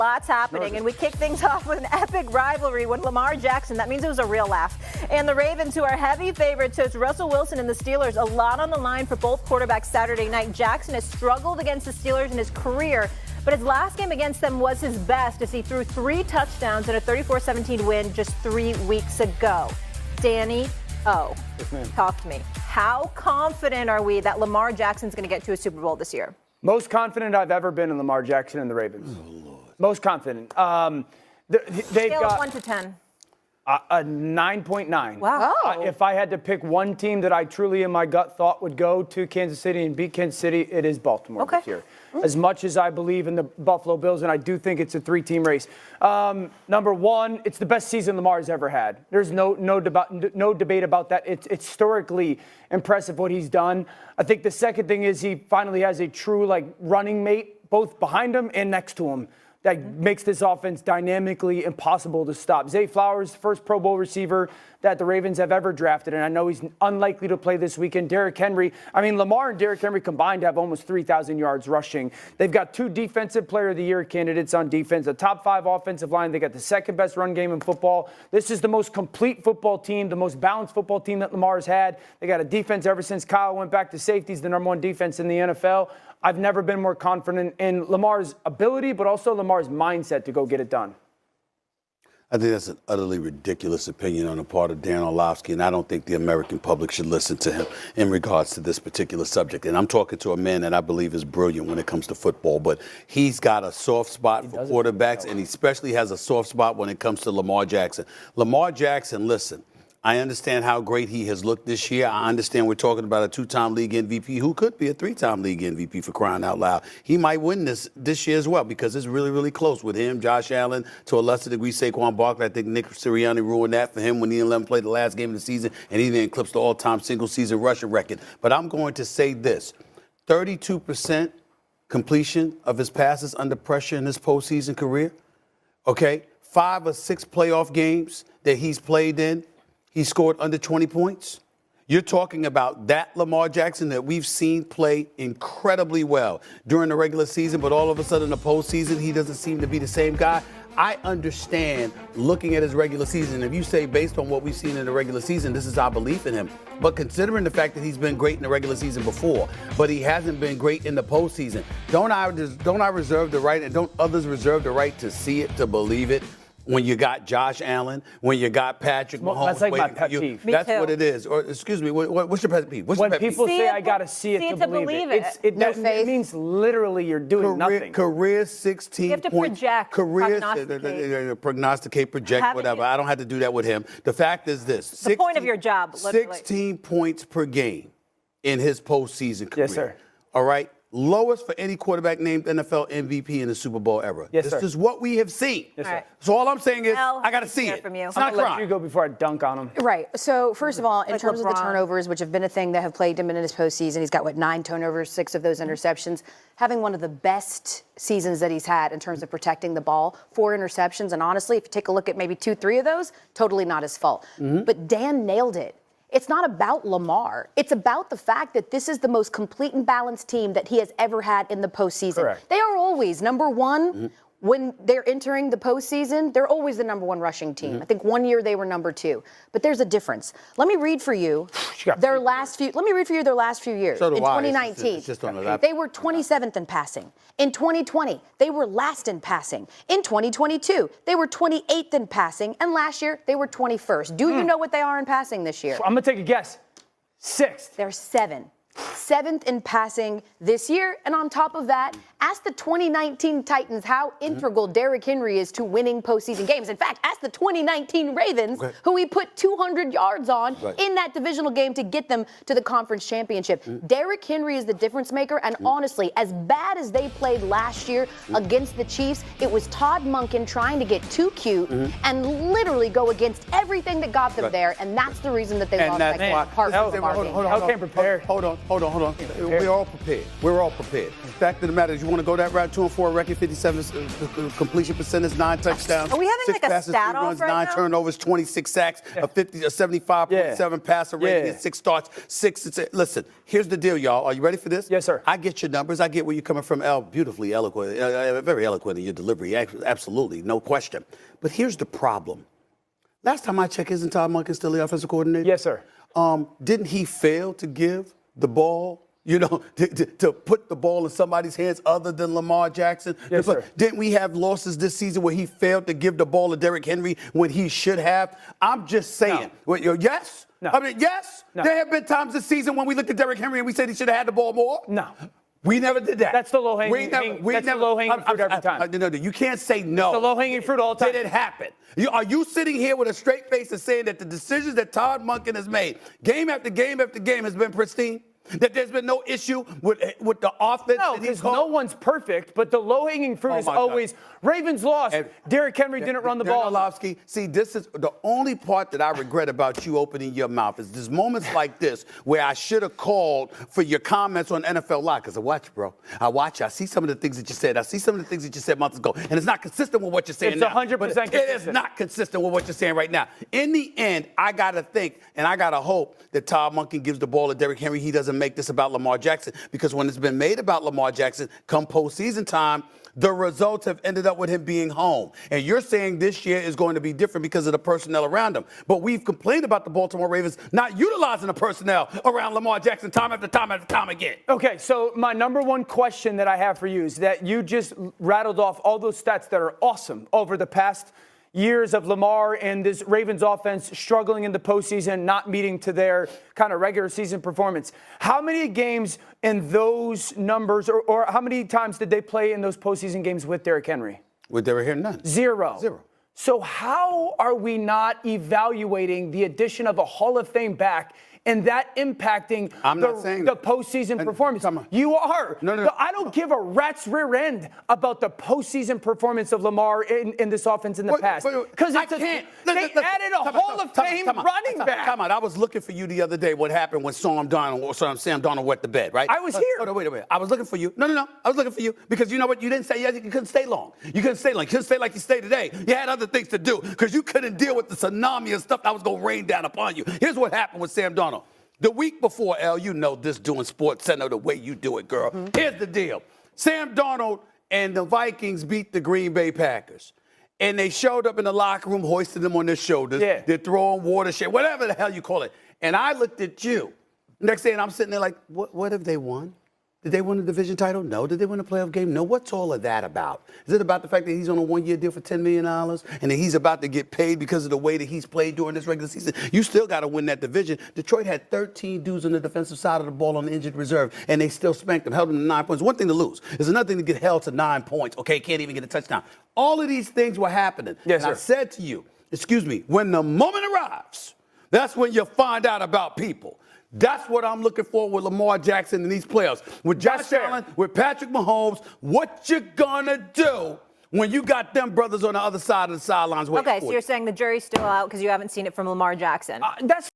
Lots happening, and we kick things off with an epic rivalry when Lamar Jackson, that means it was a real laugh, and the Ravens, who are heavy favorites, host Russell Wilson and the Steelers. A lot on the line for both quarterbacks Saturday night. Jackson has struggled against the Steelers in his career, but his last game against them was his best as he threw 3 touchdowns in a 34-17 win just 3 weeks ago. Danny O, talk to me. How confident are we that Lamar Jackson's going to get to a Super Bowl this year? Most confident I've ever been in Lamar Jackson and the Ravens. Oh, Lord. Most confident. They've Scale got of 1 to 10. A 9.9. Wow. If I had to pick one team that I truly in my gut thought would go to Kansas City and beat Kansas City, it is Baltimore this year. As much as I believe in the Buffalo Bills, and I do think it's a 3-team race. Number one, it's the best season Lamar's ever had. There's no debate about that. It's historically impressive what he's done. I think the second thing is he finally has a true running mate, both behind him and next to him, that makes this offense dynamically impossible to stop. Zay Flowers, first Pro Bowl receiver that the Ravens have ever drafted, and I know he's unlikely to play this weekend. Derrick Henry, Lamar and Derrick Henry combined have almost 3,000 yards rushing. They've got 2 Defensive Player of the Year candidates on defense, a top 5 offensive line. They got the second best run game in football. This is the most complete football team, the most balanced football team that Lamar's had. They got a defense ever since Kyle went back to safety. He's the number 1 defense in the NFL. I've never been more confident in Lamar's ability, but also Lamar's mindset to go get it done. I think that's an utterly ridiculous opinion on the part of Dan Orlovsky, and I don't think the American public should listen to him in regards to this particular subject. And I'm talking to a man that I believe is brilliant when it comes to football, but he's got a soft spot for quarterbacks, and he especially has a soft spot when it comes to Lamar Jackson. Lamar Jackson, listen, I understand how great he has looked this year. I understand we're talking about a 2-time league MVP who could be a 3-time league MVP for crying out loud. He might win this year as well because it's really, really close with him, Josh Allen, to a lesser degree Saquon Barkley. I think Nick Sirianni ruined that for him when he didn't let him play the last game of the season, and he didn't eclipse the all-time single-season rushing record. But I'm going to say this, 32% completion of his passes under pressure in his postseason career, okay? 5 or 6 playoff games that he's played in, he scored under 20 points. You're talking about that Lamar Jackson that we've seen play incredibly well during the regular season, but all of a sudden in the postseason, he doesn't seem to be the same guy. I understand looking at his regular season. If you say based on what we've seen in the regular season, this is our belief in him. But considering the fact that he's been great in the regular season before, but he hasn't been great in the postseason, don't I reserve the right and don't others reserve the right to see it, to believe it? When you got Josh Allen, when you got Patrick Mahomes. That's like my pet peeve. That's what it is. Or, excuse me, what's your pet peeve? When people say I got to see it to believe it. It means literally you're doing nothing. Career 16 You have to points. project, prognosticate, project, whatever. I don't have to do that with him. The fact is this. The point of your job, literally. 16 points per game in his postseason career. Yes, sir. All right? Lowest for any quarterback named NFL MVP in the Super Bowl era. Yes, this is what we have seen. Yes, sir. So all I'm saying is I got to see it. From you. It's not I'm going to let you go before I dunk on him. Right. So first of all, in terms of the LeBron. turnovers, which have been a thing that have plagued him in his postseason, he's got, 9 turnovers, 6 of those interceptions, having one of the best seasons that he's had in terms of protecting the ball, 4 interceptions. And honestly, if you take a look at maybe 2-3 of those, totally not his fault. But Dan nailed it. It's not about Lamar. It's about the fact that this is the most complete and balanced team that he has ever had in the postseason. Correct. They are always number 1. When they're entering the postseason, they're always the number 1 rushing team. I think one year they were number 2. But there's a difference. Let me read for you their last few years. So do in I. 2019, It's just on the lap. they were 27th in passing. In 2020, they were last in passing. In 2022, they were 28th in passing. And last year, they were 21st. Do you know what they are in passing this year? I'm going to take a guess. 6th. They're 7th in passing this year. And on top of that, ask the 2019 Titans how integral Derrick Henry is to winning postseason games. In fact, ask the 2019 Ravens, who he put 200 yards on in that divisional game to get them to the conference championship. Derrick Henry is the difference maker. And honestly, as bad as they played last year against the Chiefs, it was Todd Monken trying to get too cute and literally go against everything that got them there. And that's the reason that they lost that part of the Hold on. We're all prepared. The fact of the matter is you want to go that route. 2-4 record, 57 completion percentage, 9 touchdowns. Are we having 6 like a passes, 3 stat runs, off right 9 now? turnovers, 26 sacks, a 75.7 passer rating, 6 starts, 6. Listen, here's the deal, y'all. Are you ready for this? Yes, sir. I get your numbers. I get where you're coming from, Al. Beautifully eloquent, very eloquent in your delivery. Absolutely, no question. But here's the problem. Last time I checked, isn't Todd Monken still the offensive coordinator? Yes, sir. Didn't he fail to give the ball, to put the ball in somebody's hands other than Lamar Jackson? Yes, sir. Didn't we have losses this season where he failed to give the ball to Derrick Henry when he should have? I'm just saying. No. Yes? No. I mean, yes? No. There have been times this season when we looked at Derrick Henry and we said he should have had the ball more? No. We never did that. That's the low-hanging fruit every time. No, you can't say no. It's the low-hanging fruit all the time. Did it happen? Are you sitting here with a straight face and saying that the decisions that Todd Monken has made, game after game after game, has been pristine? That there's been no issue with the offense? No, because no one's perfect, but the low-hanging fruit is always Ravens lost. Derrick Henry didn't run the ball. Orlovsky, see, this is the only part that I regret about you opening your mouth is there's moments like this where I should have called for your comments on NFL Live, because I watch you, bro. I watch you. I see some of the things that you said. I see some of the things that you said months ago, and it's not consistent with what you're saying now. It's 100% consistent. It is not consistent with what you're saying right now. In the end, I got to think, and I got to hope that Todd Monken gives the ball to Derrick Henry. He doesn't make this about Lamar Jackson, because when it's been made about Lamar Jackson, come postseason time, the results have ended up with him being home. And you're saying this year is going to be different because of the personnel around him. But we've complained about the Baltimore Ravens not utilizing the personnel around Lamar Jackson time after time after time again. Okay, so my number one question that I have for you is that you just rattled off all those stats that are awesome over the past years of Lamar and this Ravens offense struggling in the postseason, not meeting to their kind of regular season performance. How many games in those numbers, or how many times did they play in those postseason games with Derrick Henry? With Derrick Henry, none. Zero. So how are we not evaluating the addition of a Hall of Fame back and that impacting the postseason performance? You are. No. I don't give a rat's rear end about the postseason performance of Lamar in this offense in the past. Because I can't. They added a Hall of Fame running back. Come on. I was looking for you the other day. What happened when Sam Darnold wet the bed, right? I was here. Oh, no, wait. I was looking for you. No. I was looking for you because you know what? You didn't say you couldn't stay long. You couldn't stay long. You couldn't stay like you stayed today. You had other things to do because you couldn't deal with the tsunami and stuff that was going to rain down upon you. Here's what happened with Sam Darnold. The week before, L, you know this doing Sports Center the way you do it, girl. Mm-hmm. Here's the deal. Sam Darnold and the Vikings beat the Green Bay Packers. And they showed up in the locker room, hoisted them on their shoulders. Yeah. They're throwing water, whatever the hell you call it. And I looked at you. Next day, and I'm sitting there like, what have they won? Did they win the division title? No. Did they win a playoff game? No. What's all of that about? Is it about the fact that he's on a one-year deal for $10 million and that he's about to get paid because of the way that he's played during this regular season? You still got to win that division. Detroit had 13 dudes on the defensive side of the ball on the injured reserve, and they still spanked them, held them to 9 points. One thing to lose. It's another thing to get held to 9 points. Okay, can't even get a touchdown. All of these things were happening. Yes, and I said to you, when the moment arrives, that's when you find out about people. That's what I'm looking for with Lamar Jackson in these playoffs. With Josh Allen, with Patrick Mahomes, what you gonna do when you got them brothers on the other side of the sidelines waiting for you? Okay, so you're saying the jury's still out because you haven't seen it from Lamar Jackson. That's